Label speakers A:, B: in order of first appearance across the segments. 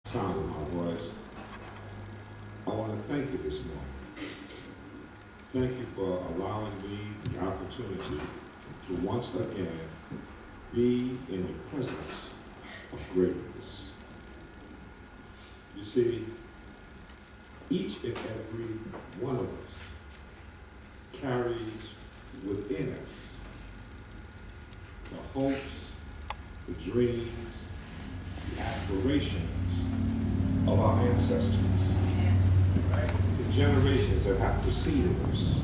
A: sound of my voice, I want to thank you this morning. Thank you for allowing me the opportunity to once again be in the presence of greatness. You see, each and every one of us carries within us the hopes, the dreams, the aspirations of our ancestors, the generations that have preceded us.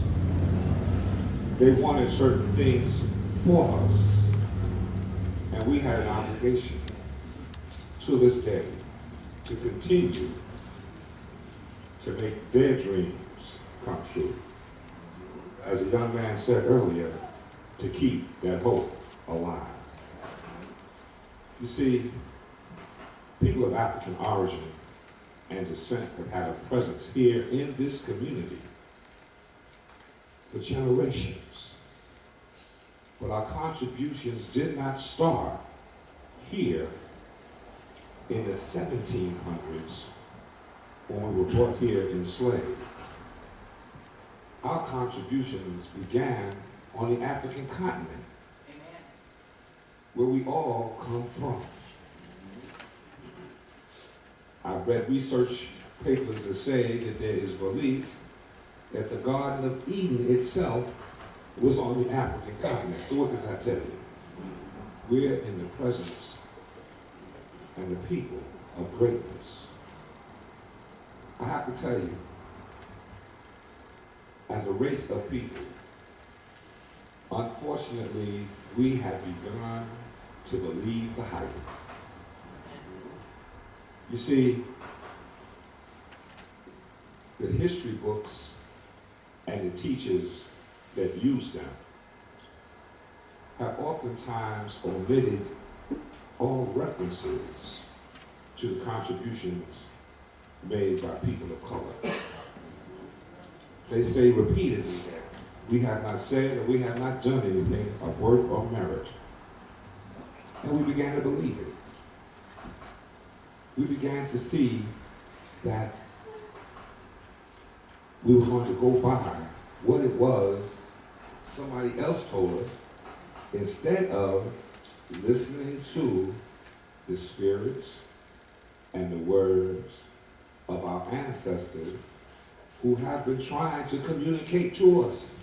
A: They wanted certain things for us, and we had an obligation to this day to continue to make their dreams come true. As a young man said earlier, to keep that hope alive. You see, people of African origin and descent have had a presence here in this community for generations. But our contributions did not start here in the 1700s when we were brought here enslaved. Our contributions began on the African continent, where we all come from. I've read research papers that say that there is belief that the Garden of Eden itself was on the African continent. So what does that tell you? We're in the presence and the people of greatness. I have to tell you, as a race of people, unfortunately, we have begun to believe the hype. You see, the history books and the teachers that use them have oftentimes omitted all references to the contributions made by people of color. They say repeatedly that we have not said or we have not done anything of worth or merit. And we began to believe it. We began to see that we were going to go by what it was somebody else told us instead of listening to the spirits and the words of our ancestors who have been trying to communicate to us.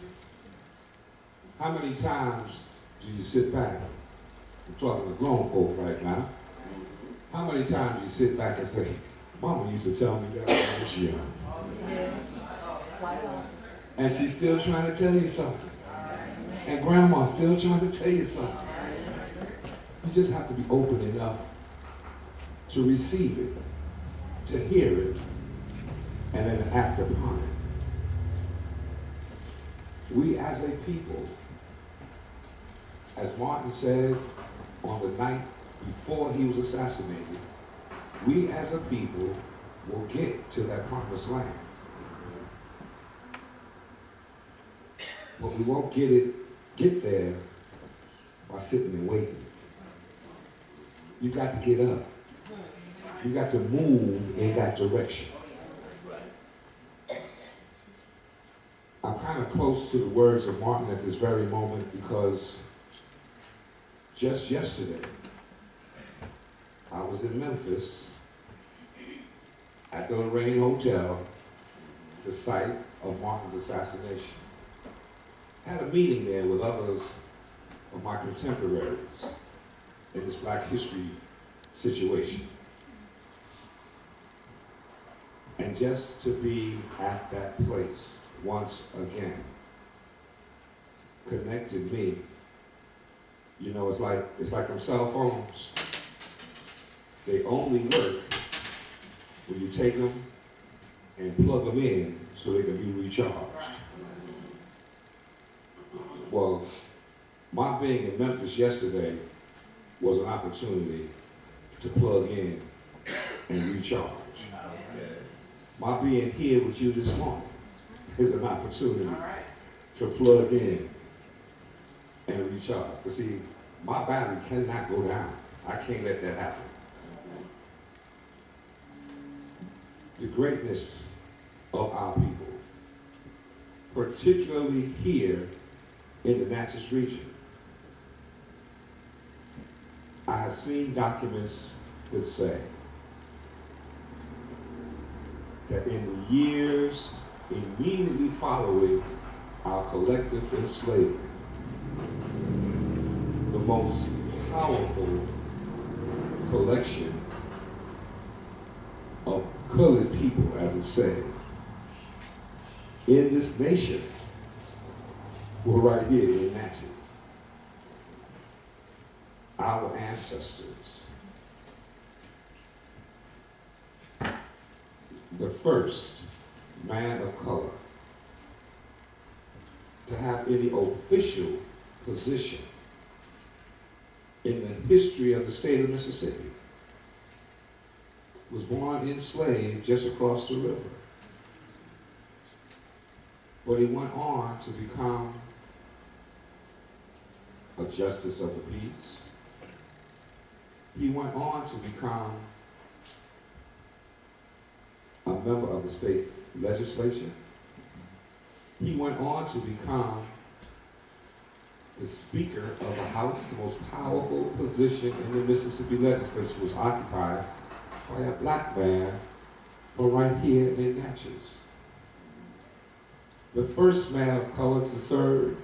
A: How many times do you sit back? I'm talking to grown folk right now. How many times do you sit back and say, Mama used to tell me that when I was young. And she's still trying to tell you something. And Grandma's still trying to tell you something. You just have to be open enough to receive it, to hear it, and then act upon it. We as a people, as Martin said on the night before he was assassinated, we as a people will get to that promised land. But we won't get there by sitting and waiting. You got to get up. You got to move in that direction. I'm kind of close to the words of Martin at this very moment because just yesterday, I was in Memphis at the Lorraine Hotel, the site of Martin's assassination. Had a meeting there with others of my contemporaries in this Black history situation. And just to be at that place once again connected me. You know, it's like them cell phones. They only work when you take them and plug them in so they can be recharged. Well, my being in Memphis yesterday was an opportunity to plug in and recharge. My being here with you this morning is an opportunity to plug in and recharge. Because see, my battery cannot go down. I can't let that happen. the greatness of our people, particularly here in the Natchez region. I have seen documents that say that in the years immediately following our collective enslavement, the most powerful collection of colored people, as it said, in this nation were right here in Natchez. Our ancestors, the first man of color to have any official position in the history of the state of Mississippi, was born enslaved just across the river. But he went on to become a justice of the peace. He went on to become a member of the state legislature. He went on to become the Speaker of the House. The most powerful position in the Mississippi legislature was occupied by a black man from right here in Natchez. The first man of color to serve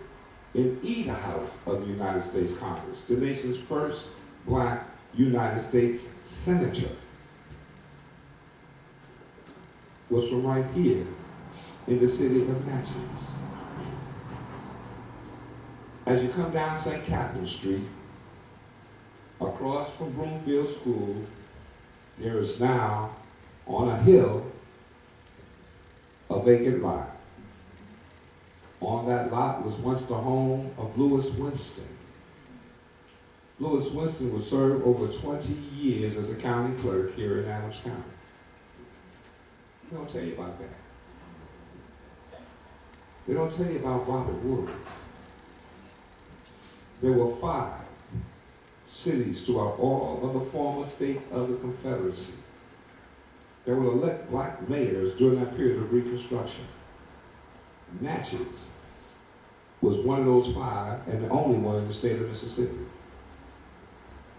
A: in either house of the United States Congress, the nation's first black United States Senator, was from right here in the city of Natchez. As you come down St. Catherine Street, across from Broomfield School, there is now, on a hill, a vacant lot. On that lot was once the home of Lewis Winston. Lewis Winston was served over 20 years as a county clerk here in Adams County. They don't tell you about that. They don't tell you about Robert Woods. There were 5 cities throughout all of the former states of the Confederacy that would elect black mayors during that period of Reconstruction. Natchez was one of those 5 and the only one in the state of Mississippi.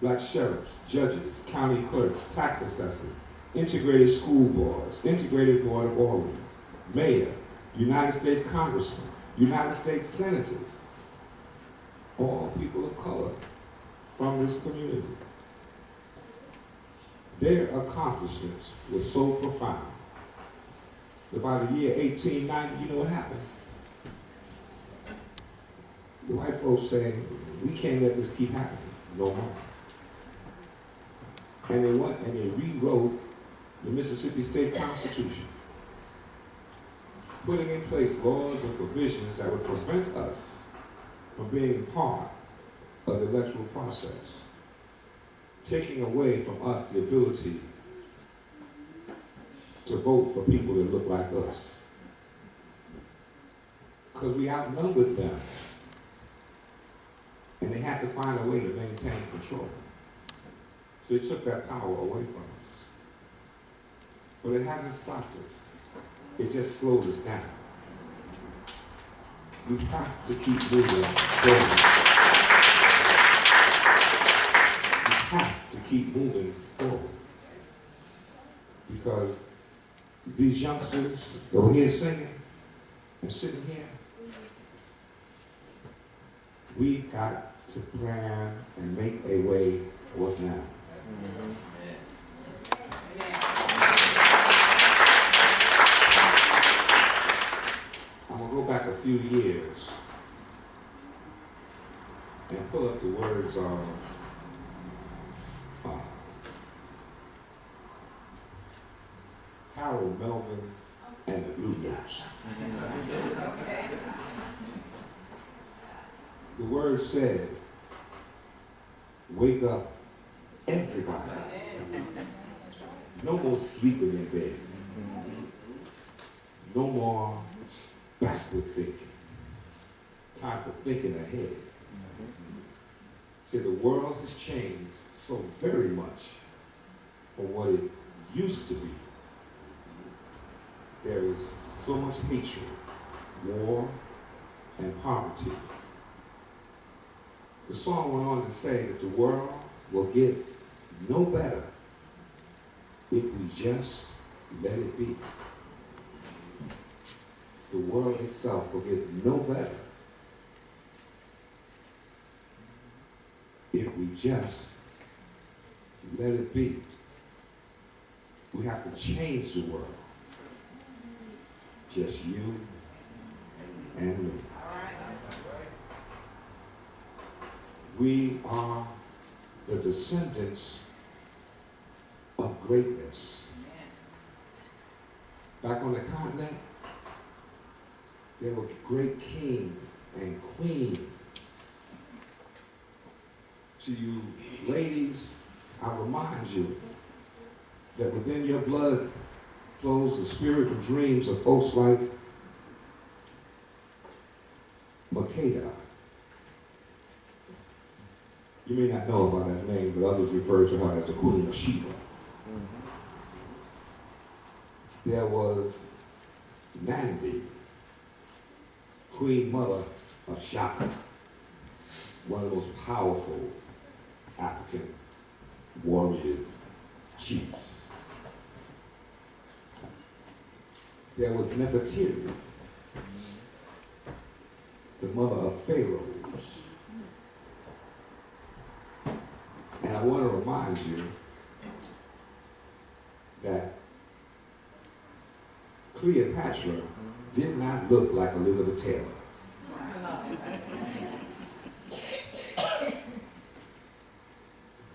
A: Black sheriffs, judges, county clerks, tax assessors, integrated school boards, integrated board of aldermen, mayor, United States congressmen, United States senators, all people of color from this community. Their accomplishments were so profound that by the year 1890, you know what happened? The white folks saying, we can't let this keep happening no more. And they went and they rewrote the Mississippi State Constitution, putting in place laws and provisions that would prevent us from being part of the electoral process, taking away from us the ability to vote for people that look like us. Because we outnumbered them, and they had to find a way to maintain control. So they took that power away from us. But it hasn't stopped us. It just slowed us down. We have to keep moving forward. We have to keep moving forward. Because these youngsters that were here singing and sitting here, we got to plan and make a way forth now. I'm going to go back a few years and pull up the words of Harold Melvin and the Blue Notes. The word said, wake up everybody. No more sleeping in bed. No more backward thinking. Time for thinking ahead. See, the world has changed so very much from what it used to be there is so much hatred, war, and poverty. The song went on to say that the world will get no better if we just let it be. The world itself will get no better if we just let it be. We have to change the world. Just you and me. We are the descendants of greatness. Back on the continent, there were great kings and queens. To you ladies, I remind you that within your blood flows the spirit and dreams of folks like Makeda. You may not know about that name, but others refer to her as the Queen of Sheba. There was Nandi, Queen Mother of Shaka, one of the most powerful African warrior chiefs. There was Nefertiti, the mother of pharaohs. And I want to remind you that Cleopatra did not look like Elizabeth Taylor.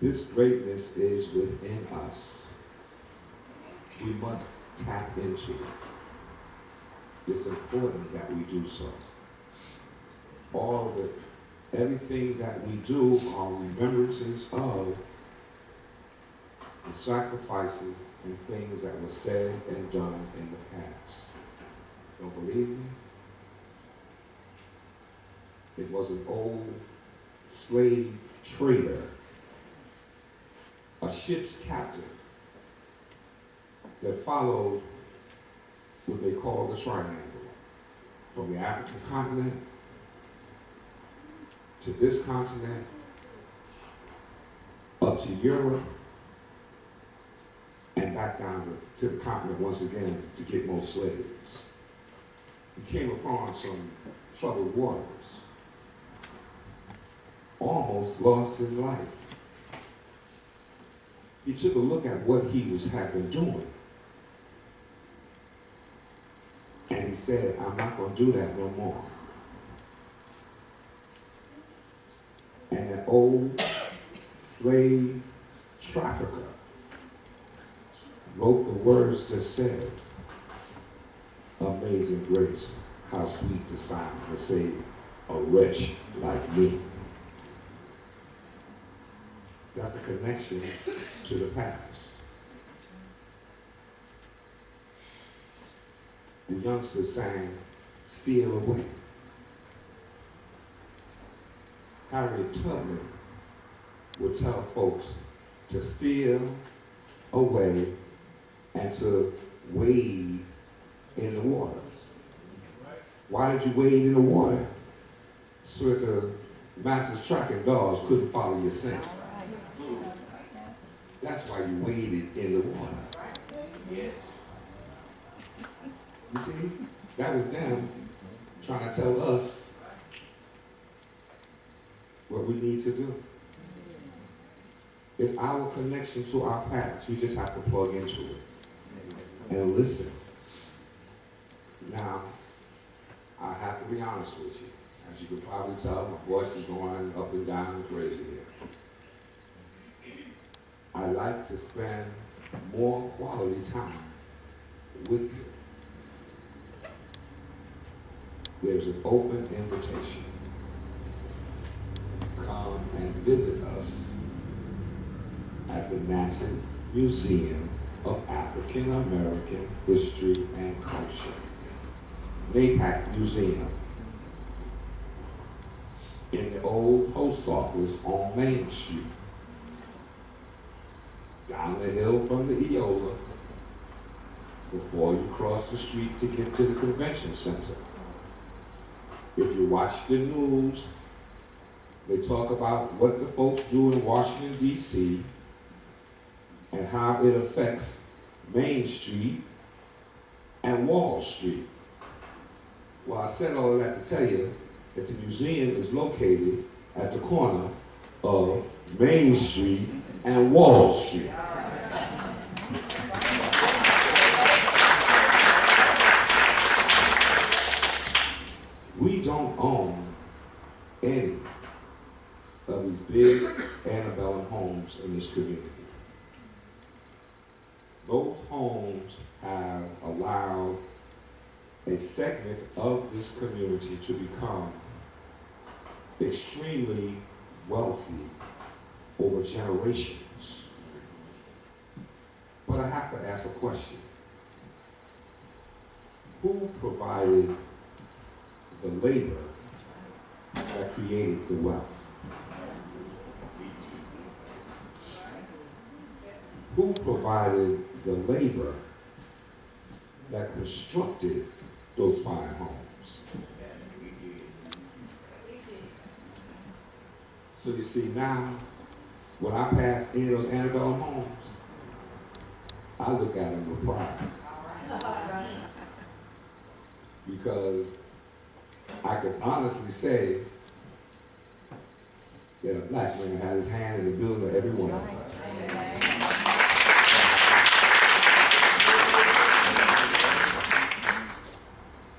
A: This greatness is within us. We must tap into it. It's important that we do so. All of it, everything that we do are remembrances of the sacrifices and things that were said and done in the past. Don't believe me? It was an old slave trader, a ship's captain, that followed what they call the triangle, from the African continent to this continent, up to Europe, and back down to the continent once again to get more slaves. He came upon some troubled waters, almost lost his life. He took a look at what he had been doing, and he said, I'm not going to do that no more. And an old slave trafficker wrote the words that said, Amazing grace, how sweet the sound to save a wretch like me. That's a connection to the past. The youngsters sang, Steal Away. Harriet Tubman would tell folks to steal away and to wade in the water. Why did you wade in the water? So that the master's tracking dogs couldn't follow your scent. That's why you waded in the water. You see, that was them trying to tell us what we need to do. It's our connection to our past. We just have to plug into it and listen. Now, I have to be honest with you. As you can probably tell, my voice is going up and down and crazy here. I like to spend more quality time with you. There's an open invitation. Come and visit us at the NAPAC Museum of African American History and Culture. NAPAC Museum. In the old post office on Main Street. Down the hill from the Eola, before you cross the street to get to the convention center. If you watch the news, they talk about what the folks do in Washington, D.C., and how it affects Main Street and Wall Street. Well, I said all of that to tell you that the museum is located at the corner of Main Street and Wall Street. We don't own any of these big antebellum homes in this community. Those homes have allowed a segment of this community to become extremely wealthy over generations. But I have to ask a question. Who provided the labor that created the wealth? Who provided the labor that constructed those fine homes? So you see, now, when I pass any of those antebellum homes, I look at them with pride. Because I can honestly say that a black man had his hand in the building of every one of them.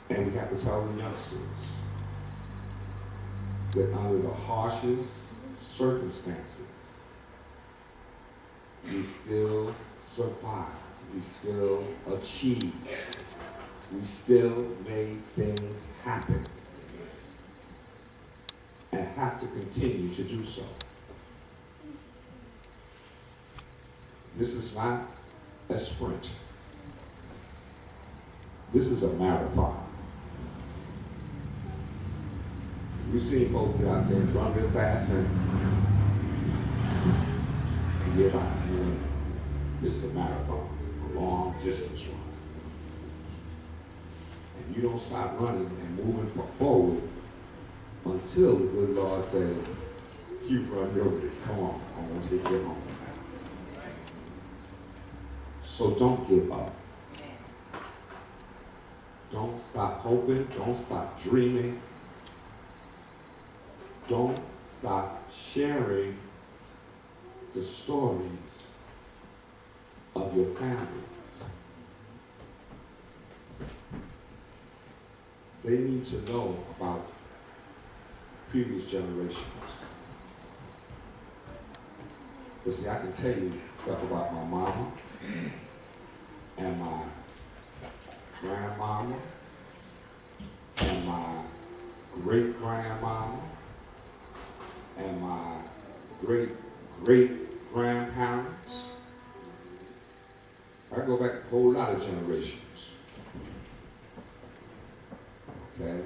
A: And we have to tell the youngsters that under the harshest circumstances, we still survive, we still achieve, we still made things happen, and have to continue to do so. This is not a sprint. This is a marathon. We've seen folks get out there and run real fast and get out. This is a marathon, a long distance run. And you don't stop running and moving forward until the good Lord says, you've run your race. Come on, I'm going to take you home now. So don't give up. Don't stop hoping. Don't stop dreaming. Don't stop sharing the stories of your families. They need to know about previous generations. But see, I can tell you stuff about my mama and my grandmama and my great-grandmama and my great-great-grandparents. I go back a whole lot of generations. Okay?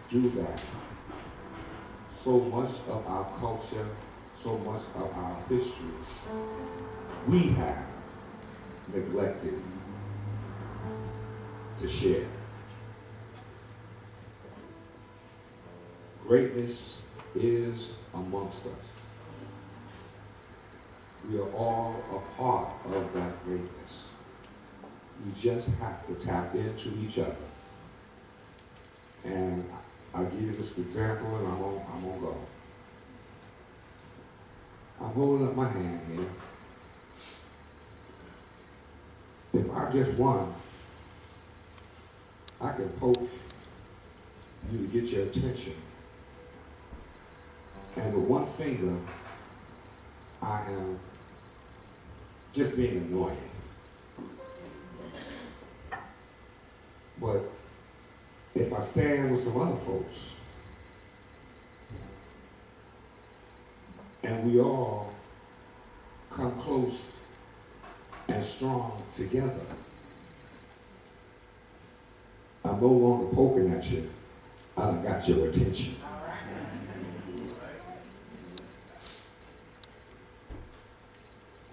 A: Do that. So much of our culture, so much of our history, we have neglected to share. Greatness is amongst us. We are all a part of that greatness. We just have to tap into each other. And I'll give you this example and I'm gonna go. I'm holding up my hand here. If I just won, I can poke you to get your attention. And with one finger, I am just being annoying. But if I stand with some other folks, and we all come close and strong together, I'm no longer poking at you. I done got your attention.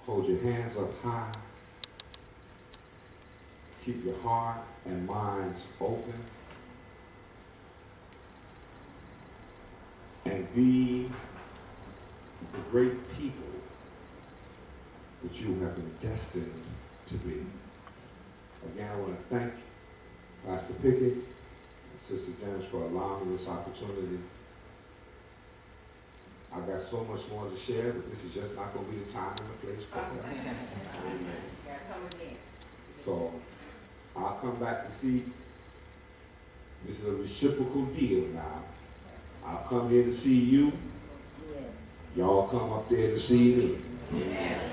A: Hold your hands up high keep your heart and minds open, and be the great people that you have been destined to be. Again, I want to thank Pastor Pickett and Sister Dennis for allowing me this opportunity. I've got so much more to share, but this is just not going to be the time and the place for that. So I'll come back to see. This is a reciprocal deal now. I'll come here to see you. Y'all come up there to see me.